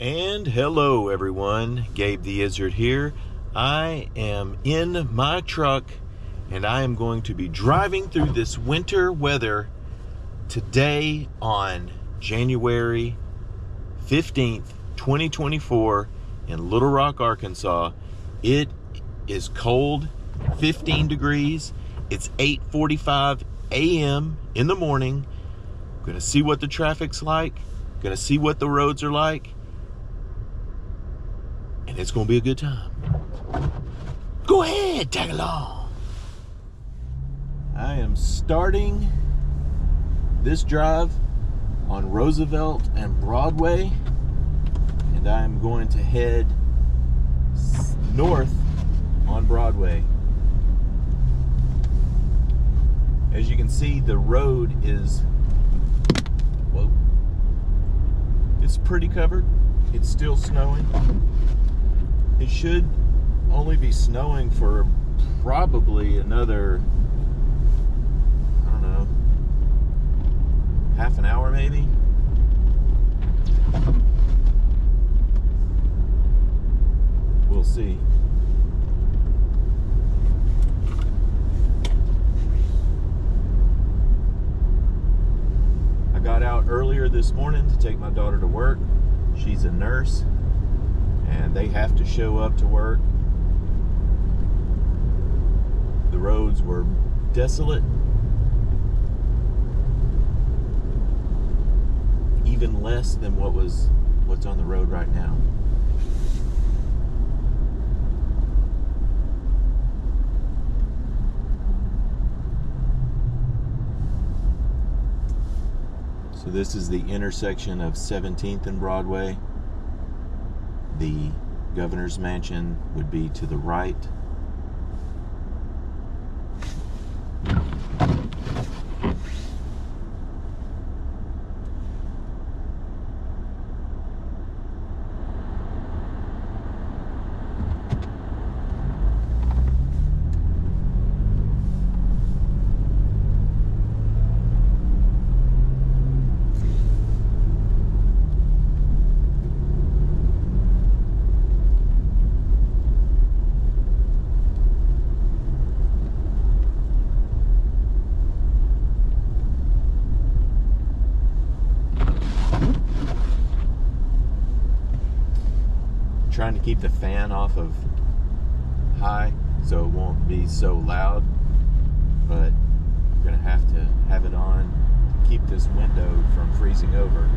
And hello everyone, Gabe the Izzard here. I am in my truck and I am going to be driving through this winter weather today on January 15th, 2024 in Little Rock, Arkansas. It is cold, 15 degrees. It's 8:45 a.m. in the morning. I'm gonna see what the traffic's like, gonna see what the roads are like. And it's going to be a good time. Go ahead, tag along. I am starting this drive on Roosevelt and Broadway, and I'm going to head north on Broadway. As you can see, the road is, whoa, it's pretty covered. It's still snowing. It should only be snowing for probably another, I don't know, half an hour maybe. We'll see. I got out earlier this morning to take my daughter to work. She's a nurse, and they have to show up to work. The roads were desolate, even less than what's on the road right now. So this is the intersection of 17th and Broadway. The governor's mansion would be to the right. Trying to keep the fan off of high so it won't be so loud, but I'm gonna have to have it on to keep this window from freezing over.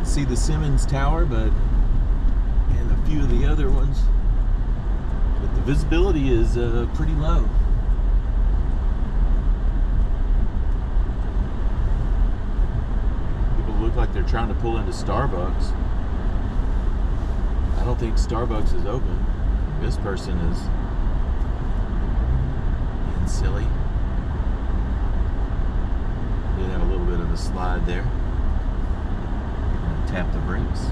See the Simmons Tower, and a few of the other ones, but the visibility is pretty low. People look like they're trying to pull into Starbucks. I don't think Starbucks is open. This person is being silly. Did have a little bit of a slide there. Tap the brakes.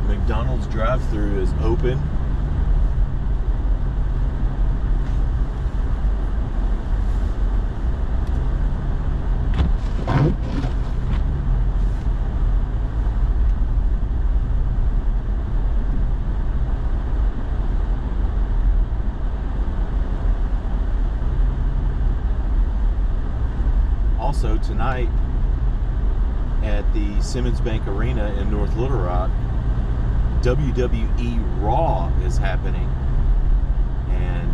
McDonald's drive-thru is open. Also tonight at the Simmons Bank Arena in North Little Rock, WWE Raw is happening, and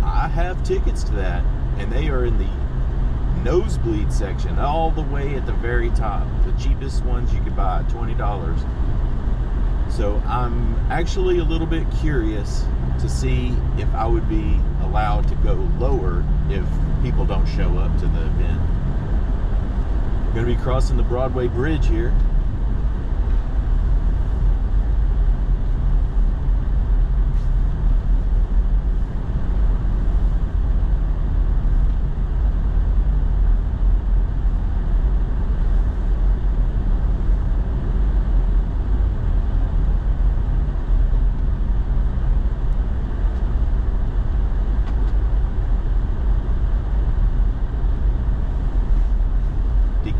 I have tickets to that, and they are in the nosebleed section, all the way at the very top. The cheapest ones you could buy, $20. So I'm actually a little bit curious to see if I would be allowed to go lower if people don't show up to the event. I'm going to be crossing the Broadway Bridge here.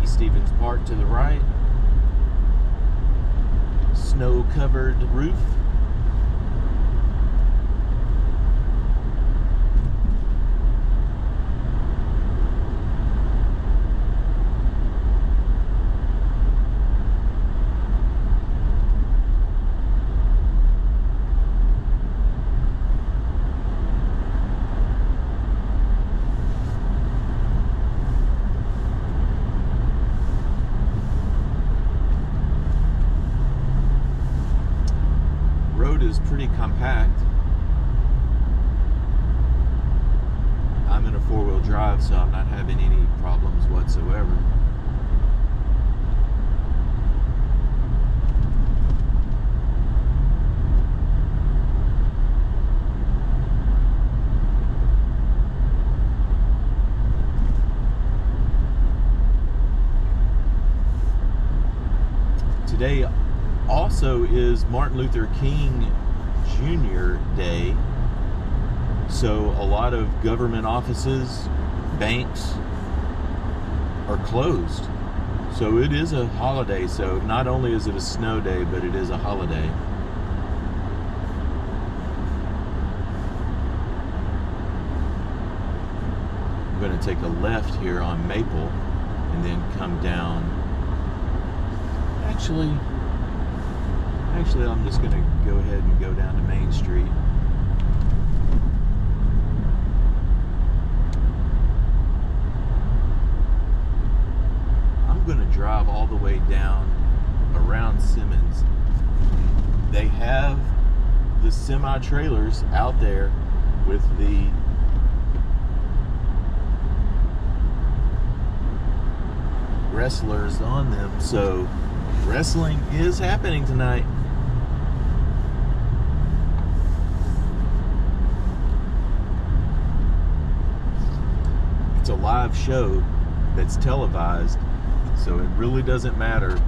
Stevens Park to the right, snow-covered roof. Is pretty compact. I'm in a four-wheel drive, so I'm not having any problems whatsoever. Today also is Martin Luther King Jr. Day, so a lot of government offices, banks are closed. So it is a holiday. So not only is it a snow day, but it is a holiday. I'm going to take a left here on Maple and then come down. Actually, I'm just going to go ahead and go down to Main Street. I'm going to drive all the way down around Simmons. They have the semi-trailers out there with the wrestlers on them, so wrestling is happening tonight. It's a live show that's televised, so it really doesn't matter.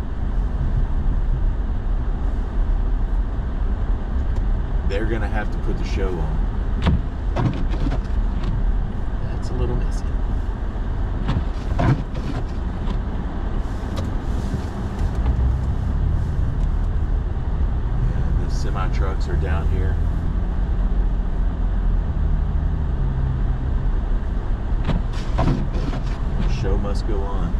They're gonna have to put the show on. That's a little messy. Yeah, the semi trucks are down here. The show must go on.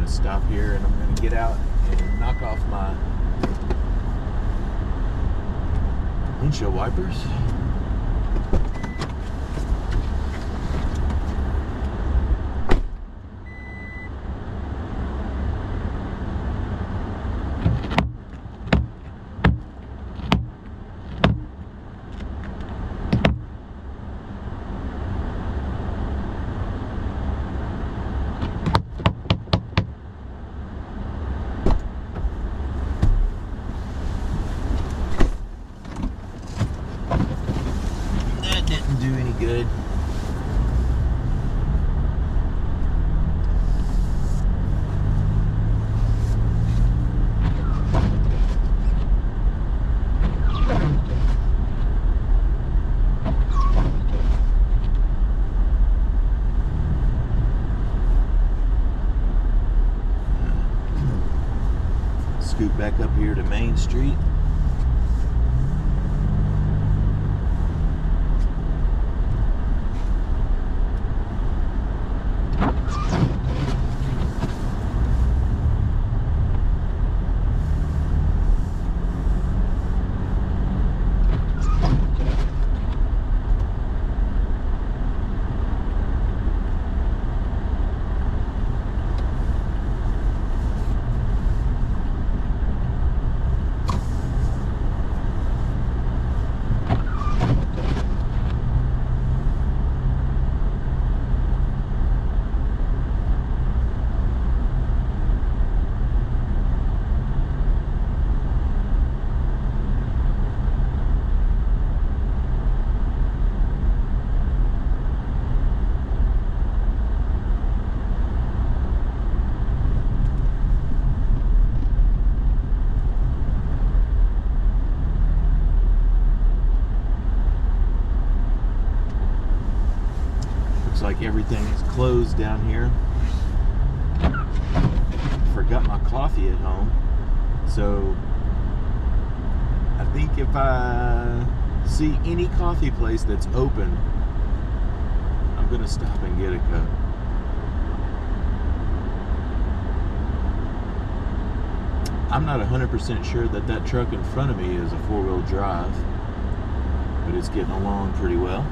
Stop here and I'm going to get out and knock off my windshield wipers. scoot back up here to Main Street. Like everything is closed down here. Forgot my coffee at home, so I think if I see any coffee place that's open, I'm gonna stop and get a cup. I'm not 100% sure that that truck in front of me is a four-wheel drive, but it's getting along pretty well.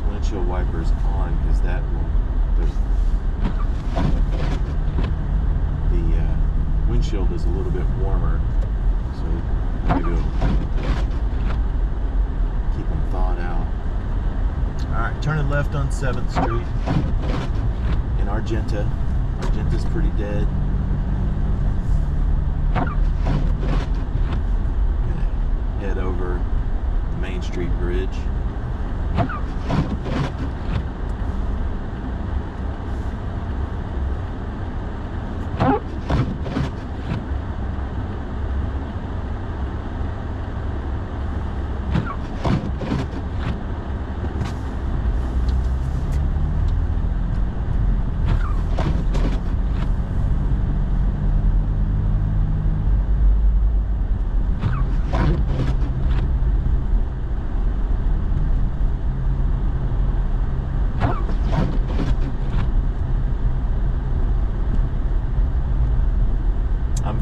Windshield wipers on, because that will, the windshield is a little bit warmer, so maybe it'll keep them thawed out. Alright, turning left on 7th Street in Argenta. Argenta's pretty dead. Gonna head over the Main Street Bridge.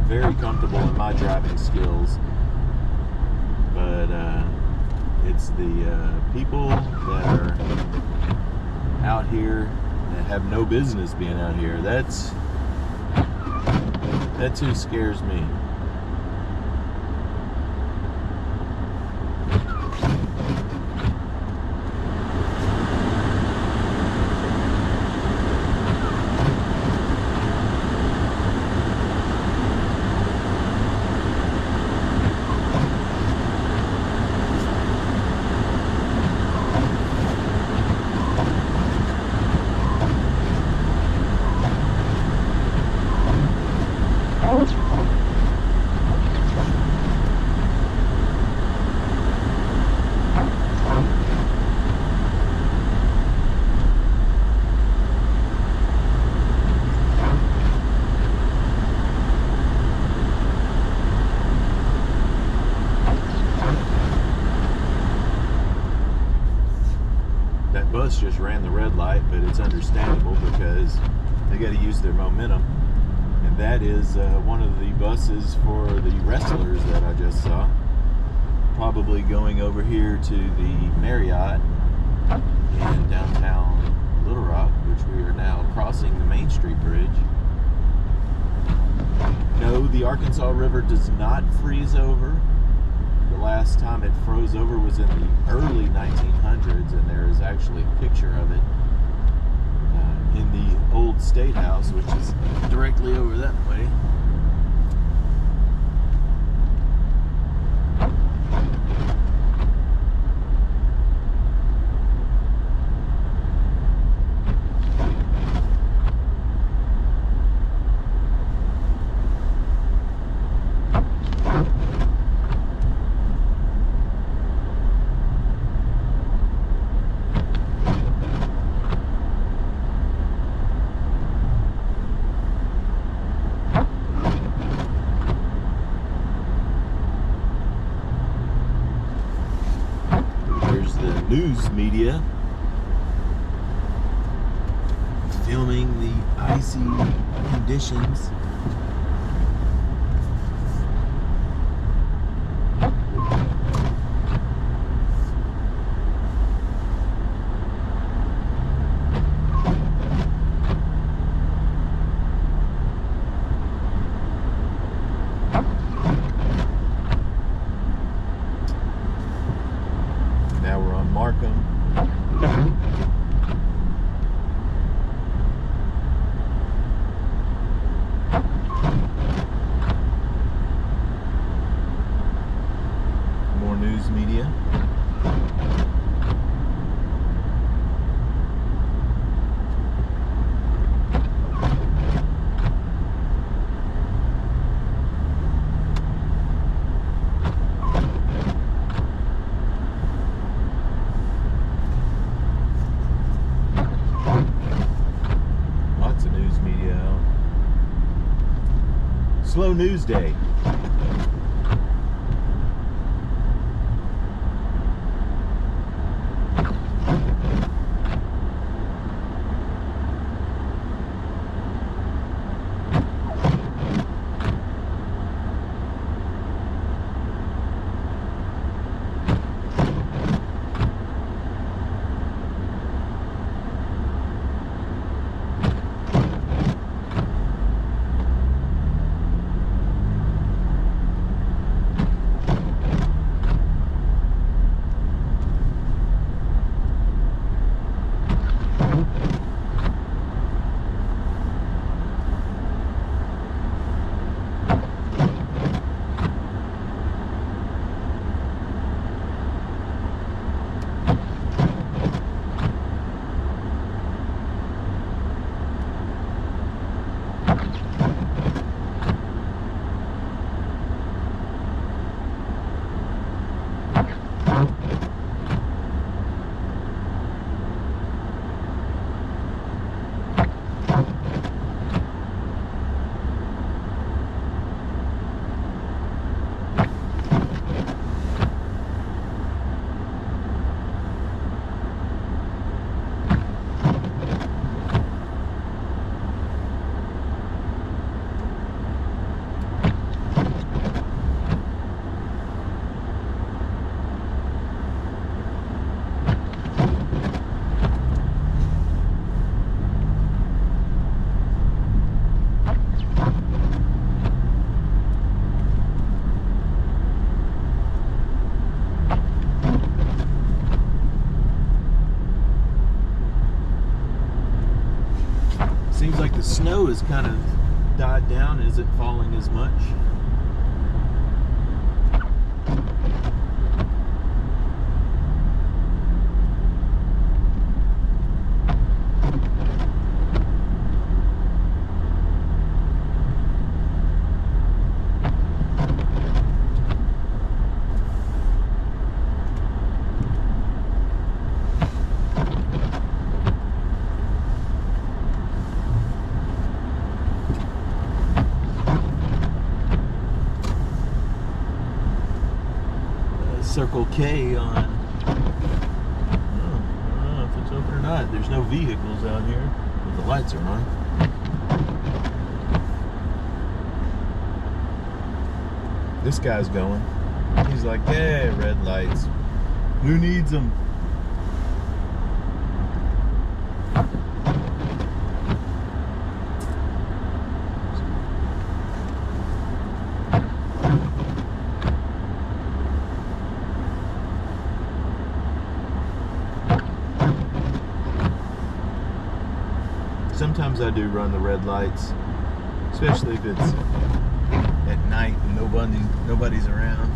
Very comfortable in my driving skills, but it's the people that are out here that have no business being out here. That's who scares me. Bus just ran the red light, but it's understandable because they got to use their momentum, and that is one of the buses for the wrestlers that I just saw, probably going over here to the Marriott in downtown Little Rock, which we are now crossing the Main Street Bridge. No, the Arkansas River does not freeze over. The last time it froze over was in the early 1900s, and there is actually a picture of it in the old State House, which is directly over that way. media. Filming the icy conditions. Now we're on Markham. More news media. Lots of news media out. Slow news day. Seems like the snow has kind of died down. Isn't falling as much. Circle K on, I don't know if it's open or not. There's no vehicles out here, but the lights are on. This guy's going. He's like, yeah, red lights. Who needs them? Sometimes I do run the red lights, especially if it's at night and nobody's around.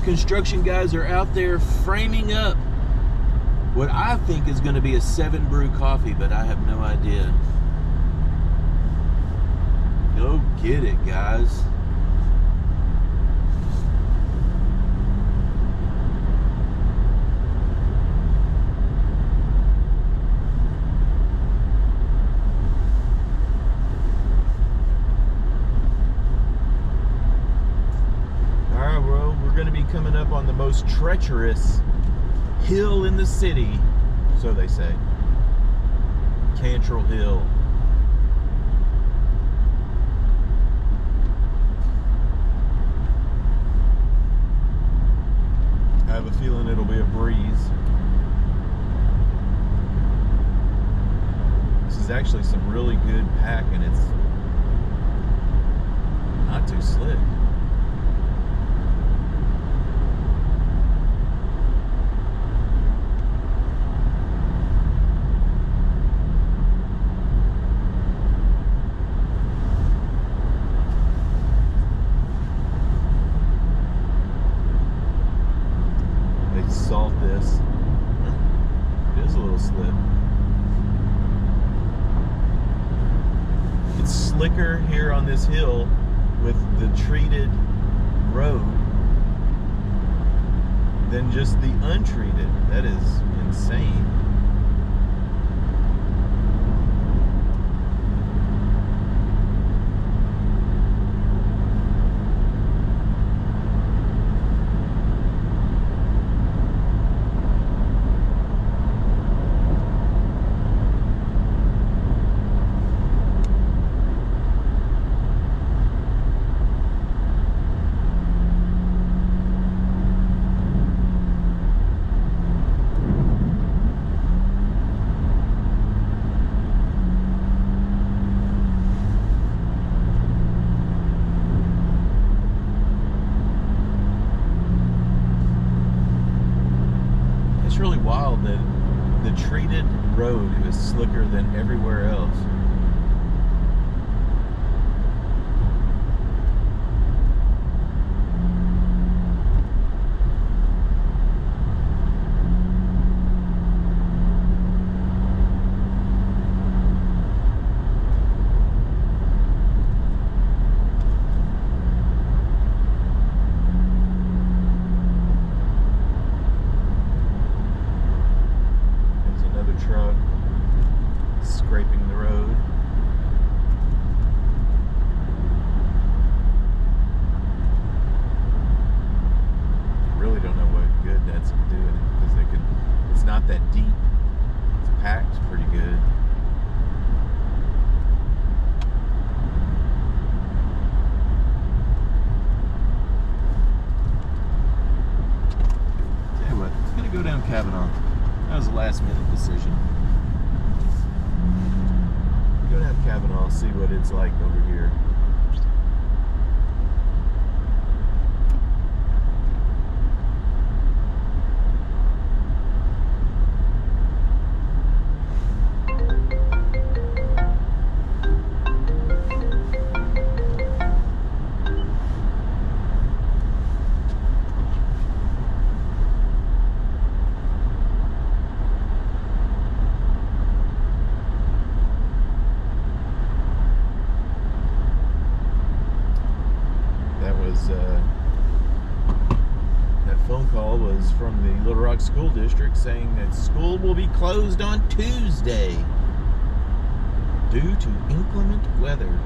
construction guys are out there framing up what I think is going to be a 7 brew coffee, but I have no idea. Go get it, guys. Going to be coming up on the most treacherous hill in the city, so they say, Cantrell Hill. I have a feeling it'll be a breeze. This is actually some really good pack, and it's not too slick. Salt this. It is a little slip. It's slicker here on this hill with the treated road than just the untreated. That is insane. It's really wild that the treated road is slicker than everywhere else. Truck scraping the road. Really don't know what good that's doing because it's not that deep. It's packed pretty good. Tell you what, it's gonna go down Kavanaugh. That was a last minute decision. Go down Kavanaugh, see what it's like over here. That phone call was from the Little Rock School District saying that school will be closed on Tuesday due to inclement weather.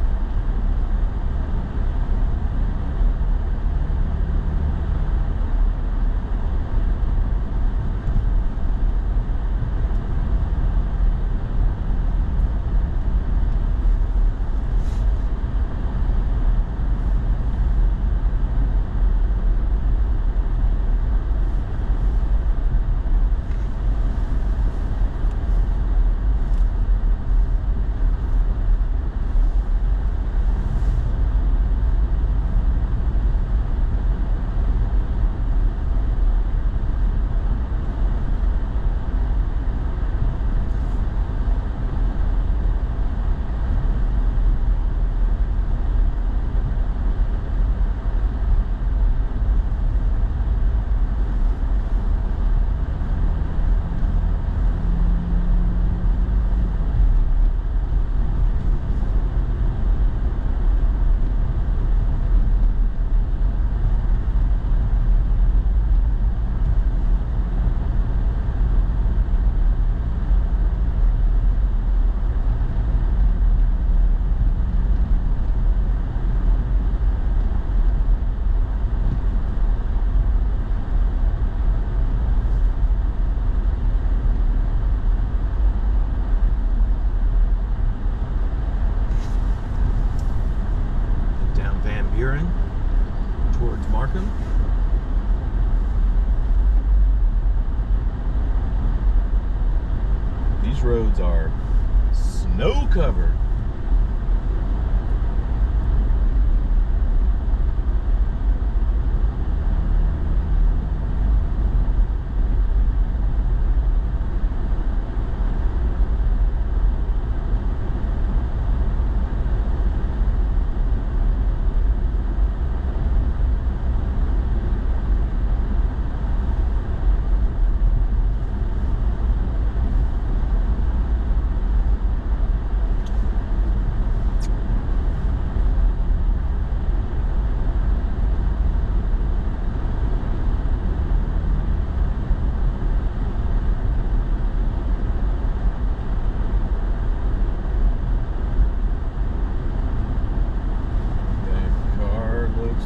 Buren towards Markham. These roads are snow covered.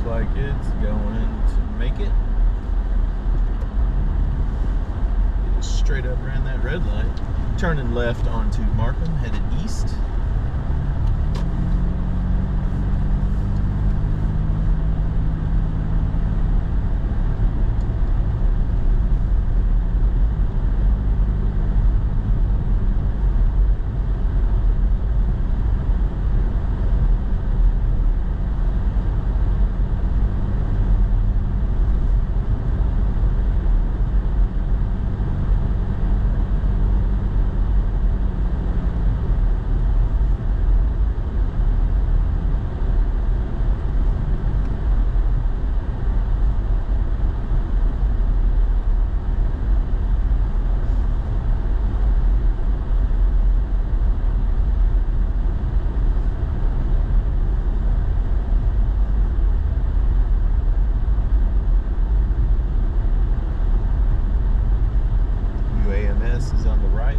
Like it's going to make it. Straight up ran that red light. Turning left onto Markham, headed east. Is on the right.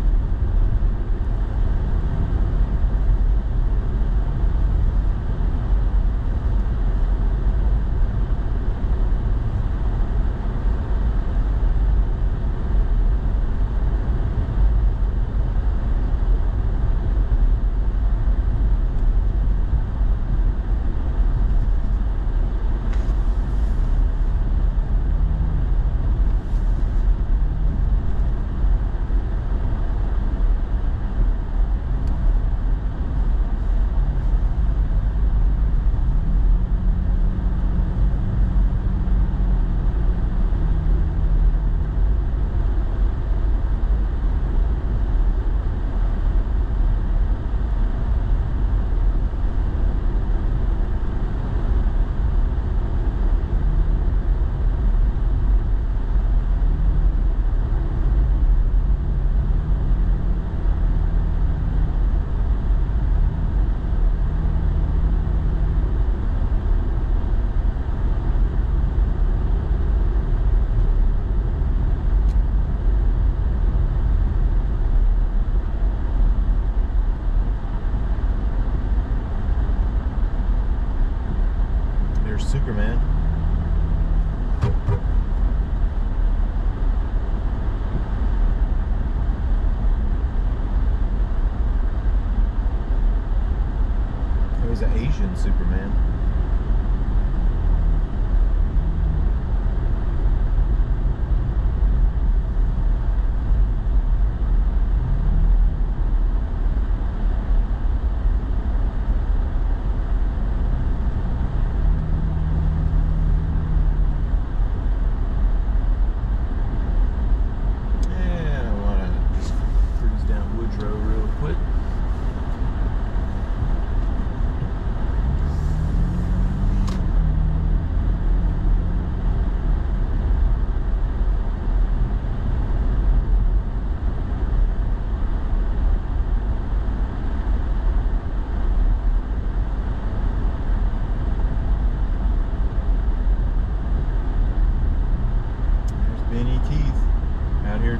Superman. It was an Asian Superman.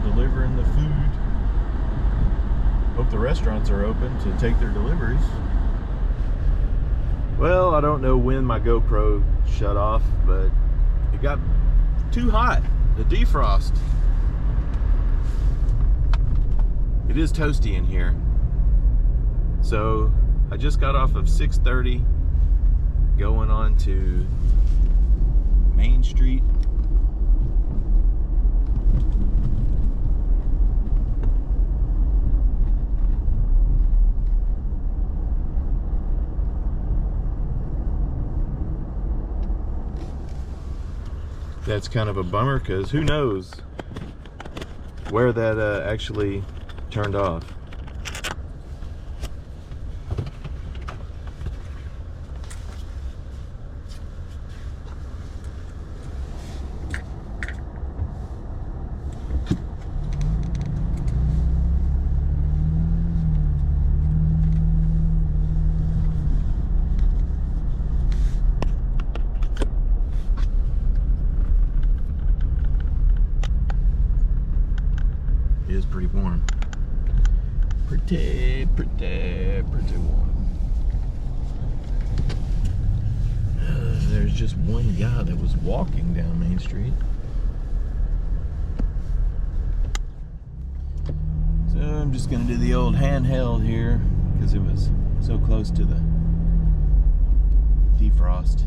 Delivering the food. Hope the restaurants are open to take their deliveries. Well, I don't know when my GoPro shut off, but it got too hot. The defrost. It is toasty in here. So I just got off of 6:30 going on to Main Street. That's kind of a bummer, because who knows where that actually turned off. It is pretty warm. Pretty warm. There's just one guy that was walking down Main Street. So I'm just gonna do the old handheld here because it was so close to the defrost.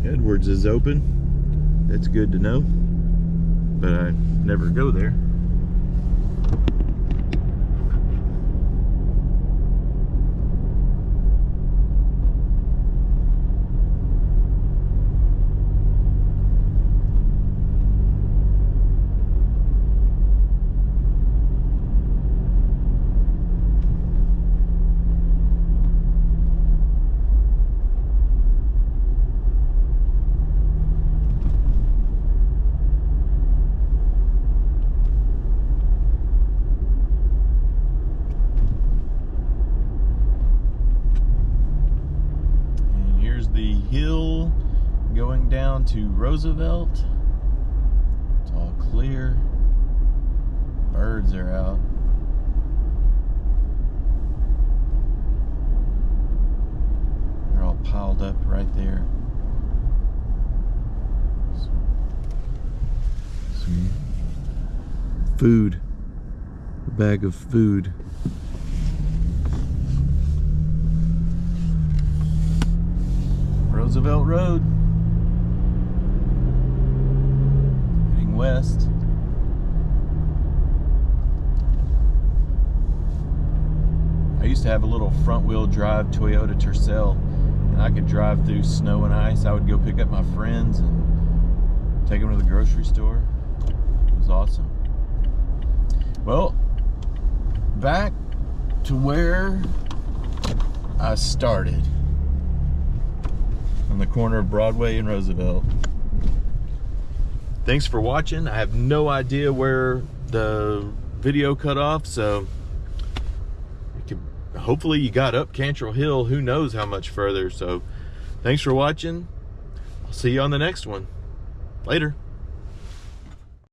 Edwards is open. That's good to know, but I never go there. The hill going down to Roosevelt. It's all clear. Birds are out. They're all piled up right there. Some food. A bag of food. Roosevelt Road, heading west. I used to have a little front-wheel drive Toyota Tercel, and I could drive through snow and ice. I would go pick up my friends and take them to the grocery store. It was awesome. Well, back to where I started. On the corner of Broadway and Roosevelt. Thanks for watching. I have no idea where the video cut off, so hopefully you got up Cantrell Hill. Who knows how much further. So thanks for watching. I'll see you on the next one. Later.